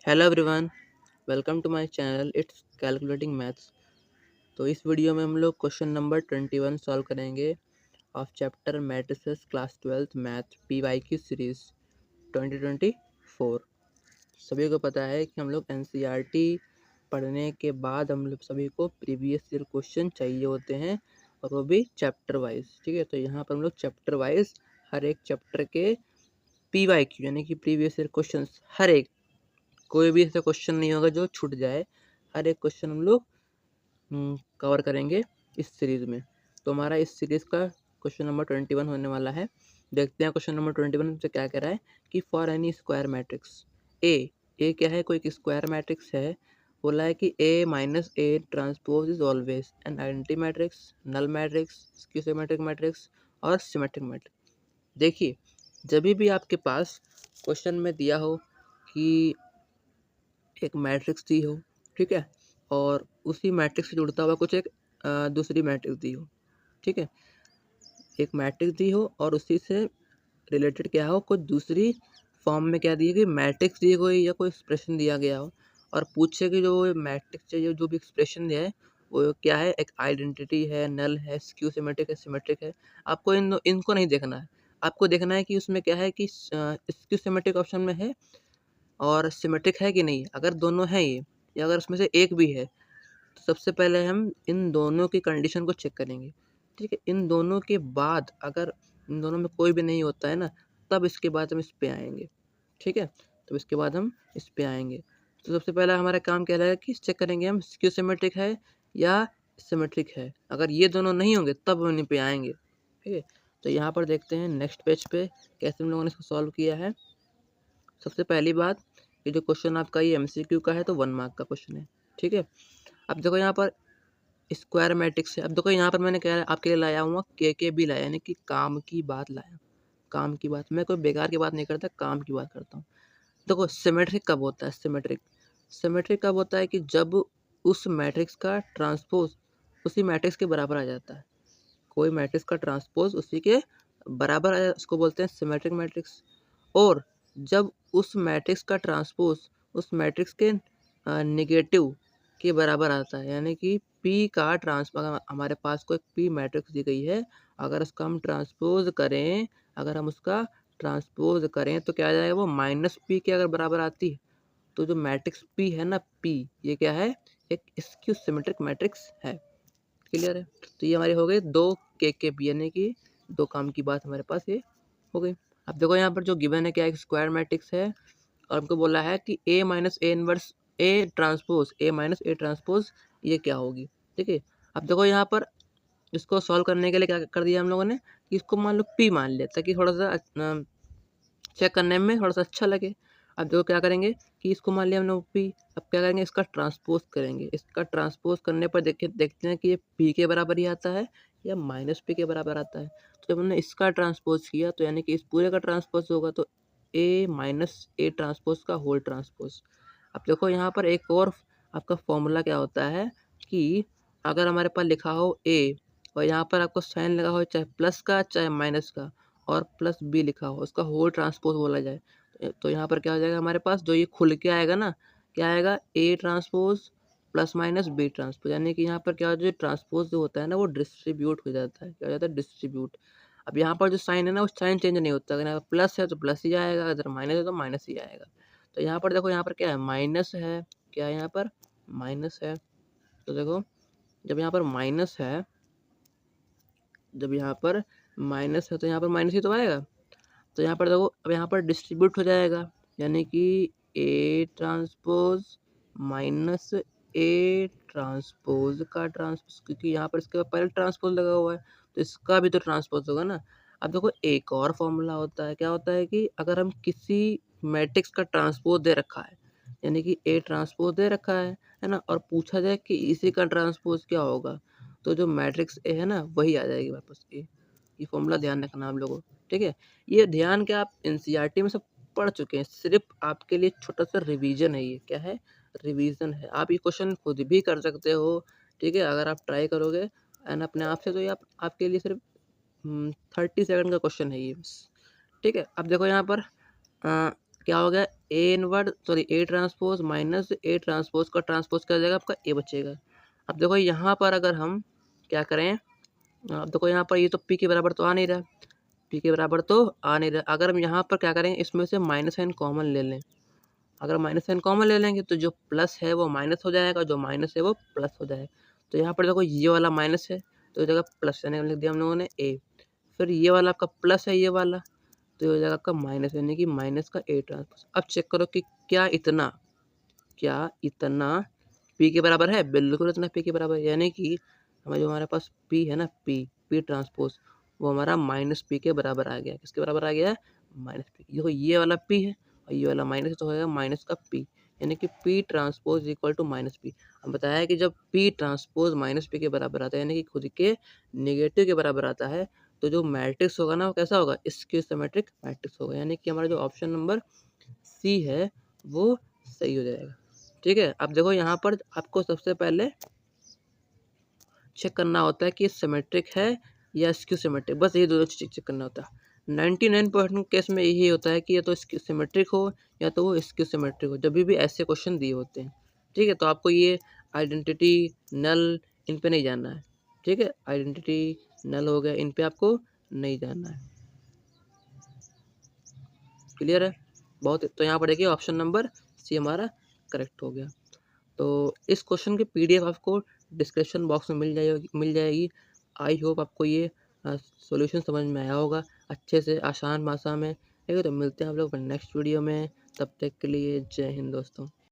Hello everyone, welcome to my channel it's calculating maths. तो इस video में हम लोग क्वेश्चन नंबर 21 सॉल्व करेंगे of chapter matrices class 12th math PYQ series 2024। सभी को पता है कि हम लोग NCERT पढ़ने के बाद हम लोग सभी को प्रीवियस ईयर क्वेश्चन चाहिए होते हैं और वो भी चैप्टर वाइज। ठीक है, तो यहाँ पर हम लोग चैप्टर वाइज हर एक चैप्टर के PYQ यानी कि प्रीवियस ईयर क्वेश्चन हर एक कोई भी ऐसा क्वेश्चन नहीं होगा जो छूट जाए। हर एक क्वेश्चन हम लोग कवर करेंगे इस सीरीज़ में। तो हमारा इस सीरीज़ का क्वेश्चन नंबर 21 होने वाला है। देखते हैं क्वेश्चन नंबर 21 से क्या कह रहा है कि for N E square matrix A क्या है, कोई स्क्वायर मैट्रिक्स है। बोला है कि A minus A transpose is always an identity matrix, null matrix, skew symmetric matrix और सिमेट्रिक मैट्रिक्स। देखिए, जब भी आपके पास क्वेश्चन में दिया हो कि एक मैट्रिक्स दी हो, ठीक है, और उसी मैट्रिक्स से जुड़ता हुआ कुछ एक दूसरी मैट्रिक्स दी हो, ठीक है, एक मैट्रिक्स दी हो और उसी से रिलेटेड क्या हो, कुछ दूसरी फॉर्म में क्या दी गई मैट्रिक्स दी गई या कोई एक्सप्रेशन दिया गया हो और पूछे कि जो मैट्रिक्स चाहिए जो भी एक्सप्रेशन दिया है वो क्या है, एक आइडेंटिटी है, नल है, स्क्यू सिमेट्रिक है, सिमेट्रिक है। आपको इनको नहीं देखना है, आपको देखना है कि उसमें क्या है कि स्क्यू सिमेट्रिक ऑप्शन में है और सिमेट्रिक है कि नहीं। अगर दोनों हैं ये या अगर उसमें से एक भी है तो सबसे पहले हम इन दोनों की कंडीशन को चेक करेंगे। ठीक है, इन दोनों के बाद अगर इन दोनों में कोई भी नहीं होता है ना, तब इसके बाद हम इस पे आएंगे। ठीक है, तो इसके बाद हम इस पे आएंगे। तो सबसे पहला हमारा काम क्या रहेगा कि चेक करेंगे हम स्क्यू सिमेट्रिक है या सिमेट्रिक है। अगर ये दोनों नहीं होंगे तब हम इन पे आएंगे। ठीक है, तो यहाँ पर देखते हैं नेक्स्ट पेज पे कैसे हम लोगों ने इसको सॉल्व किया है। सबसे पहली बात, ये जो क्वेश्चन आपका ये MCQ का है तो 1 मार्क का क्वेश्चन है। ठीक है, अब देखो यहाँ पर स्क्वायर मैट्रिक्स है। अब देखो यहाँ पर मैंने क्या आपके लिए लाया हुआ के भी लाया, यानी कि काम की बात लाया। काम की बात, मैं कोई बेकार की बात नहीं करता, काम की बात करता हूँ। देखो सिमेट्रिक कब होता है, सिमेट्रिक कब होता है कि जब उस मैट्रिक्स का ट्रांसपोज उसी मैट्रिक्स के बराबर आ जाता है। कोई मैट्रिक्स का ट्रांसपोज उसी के बराबर आ जाए उसको बोलते हैं सिमेट्रिक मैट्रिक्स। और जब उस मैट्रिक्स का ट्रांसपोज उस मैट्रिक्स के नेगेटिव के बराबर आता है, यानी कि P का ट्रांसपोज, हमारे पास कोई P मैट्रिक्स दी गई है, अगर उसका हम ट्रांसपोज करें तो क्या आ जाएगा, वो माइनस P के अगर बराबर आती है तो जो मैट्रिक्स P है ना, P ये क्या है, एक स्क्यू सिमेट्रिक मैट्रिक्स है। क्लियर है, तो ये हमारी हो गई दो के पी, यानी कि दो काम की बात हमारे पास ये हो गई। अब देखो यहाँ पर जो गिवन है क्या, एक स्क्वायर मैट्रिक्स है और हमको बोला है कि A minus A inverse A minus A transpose ये क्या होगी। ठीक है, अब देखो यहाँ पर इसको सॉल्व करने के लिए क्या कर दिया हम लोगों ने कि इसको मान लो P मान लिया ताकि थोड़ा सा चेक करने में थोड़ा सा अच्छा लगे। अब देखो क्या करेंगे कि इसको मान लिया हमने P, अब क्या करेंगे इसका ट्रांसपोज करेंगे। इसका ट्रांसपोज करने पर देखते हैं कि ये P के बराबर ही आता है या माइनस P के बराबर आता है। तो जब हमने इसका ट्रांसपोज किया तो यानी कि इस पूरे का ट्रांसपोज होगा तो A माइनस ए ट्रांसपोज का होल ट्रांसपोज। अब देखो यहाँ पर एक और आपका फॉर्मूला क्या होता है कि अगर हमारे पास लिखा हो A और यहाँ पर आपको साइन लगा हो चाहे प्लस का चाहे माइनस का और प्लस बी लिखा हो, उसका होल ट्रांसपोज बोला जाए, तो यहाँ पर क्या हो जाएगा हमारे पास जो ये खुल के आएगा ना, क्या आएगा A transpose plus minus B transpose, यानी कि यहाँ पर क्या जो ट्रांसपोज जो होता है ना वो डिस्ट्रीब्यूट हो जाता है। क्या हो जाता है, डिस्ट्रीब्यूट। अब यहाँ पर जो साइन है ना वो साइन चेंज नहीं होता, अगर यहाँ पर प्लस है तो प्लस ही आएगा, अगर माइनस है तो माइनस ही आएगा। तो यहाँ पर देखो यहाँ पर क्या है, माइनस है, क्या है यहाँ पर माइनस है। तो देखो जब यहाँ पर माइनस है तो यहाँ पर माइनस ही तो आएगा। तो यहाँ पर देखो अब यहाँ पर डिस्ट्रीब्यूट हो जाएगा, यानी कि ए ट्रांसपोज माइनस ए ट्रांसपोज का ट्रांसपोज, क्योंकि यहाँ पर इसके पहले ट्रांसपोज लगा हुआ है तो इसका भी तो ट्रांसपोज होगा ना। अब देखो एक और फॉर्मूला होता है, क्या होता है कि अगर हम किसी मैट्रिक्स का ट्रांसपोज दे रखा है, यानी कि ए ट्रांसपोज दे रखा है ना, और पूछा जाए कि इसी का ट्रांसपोज क्या होगा, तो जो मैट्रिक्स ए है ना वही आ जाएगी वापस ए। ये फॉर्मूला ध्यान रखना आप लोगों, ठीक है। ये ध्यान के आप NCERT में सब पढ़ चुके हैं, सिर्फ आपके लिए छोटा सा रिवीजन है। ये क्या है, रिवीजन है। आप ये क्वेश्चन खुद भी कर सकते हो, ठीक है, अगर आप ट्राई करोगे एंड अपने आप से, तो ये आपके लिए सिर्फ 30 सेकंड का क्वेश्चन है ये बस। ठीक है, अब देखो यहाँ पर क्या हो गया, A inward sorry A transpose minus A transpose का ट्रांसपोज क्या हो जाएगा आपका, ए बचेगा। अब देखो यहाँ पर अगर हम क्या करें, अब देखो यहाँ पर ये तो पी के बराबर तो आ नहीं रहा, पी के बराबर तो आ नहीं रहा। अगर हम यहाँ पर क्या करें, इसमें से माइनस साइन कॉमन ले लें, अगर माइनस साइन कॉमन ले लेंगे तो जो प्लस है वो माइनस हो जाएगा, जो माइनस है वो प्लस हो जाएगा। तो यहाँ पर देखो ये वाला माइनस है तो ये जगह प्लस यानी लिख दिया हम लोगों ने ए, फिर ये वाला आपका प्लस है ये वाला तो ये हो जाएगा आपका माइनस यानी कि माइनस का ए ट्रांसपोज। अब चेक करो कि क्या इतना पी के बराबर है, बिल्कुल इतना पी के बराबर है, यानी कि हमें जो हमारे पास पी है ना, पी ट्रांसपोज वो हमारा माइनस पी के बराबर आ गया। किसके बराबर आ गया, माइनस पी। देखो ये वाला पी है और ये वाला माइनस तो होगा माइनस का पी, यानी कि P transpose equal to minus P. हम बताया कि जब पी ट्रांसपोज माइनस पी के बराबर आता है यानी कि खुद के नेगेटिव के बराबर आता है तो जो मैट्रिक्स होगा ना वो कैसा होगा, स्क्यू सिमेट्रिक मैट्रिक्स होगा, यानी कि हमारा जो ऑप्शन नंबर सी है वो सही हो जाएगा। ठीक है, अब देखो यहाँ पर आपको सबसे पहले चेक करना होता है कि सिमेट्रिक है या स्क्यू सिमेट्रिक, बस यही दो चीज़ चेक करना होता है। 99% केस में यही होता है कि या तो सिमेट्रिक हो या तो वो स्क्यू सिमेट्रिक हो, जब भी ऐसे क्वेश्चन दिए होते हैं। ठीक है, तो आपको ये आइडेंटिटी नल इन पे नहीं जानना है। ठीक है, आइडेंटिटी नल हो गया, इन पे आपको नहीं जानना है। क्लियर है, बहुत। तो यहाँ पर देखिए ऑप्शन नंबर सी हमारा करेक्ट हो गया। तो इस क्वेश्चन की पीडीएफ आपको डिस्क्रिप्शन बॉक्स में मिल जाएगी। आई होप आपको ये सॉल्यूशन समझ में आया होगा अच्छे से, आसान भाषा में। ठीक है, तो मिलते हैं आप लोग नेक्स्ट वीडियो में, तब तक के लिए जय हिंद दोस्तों।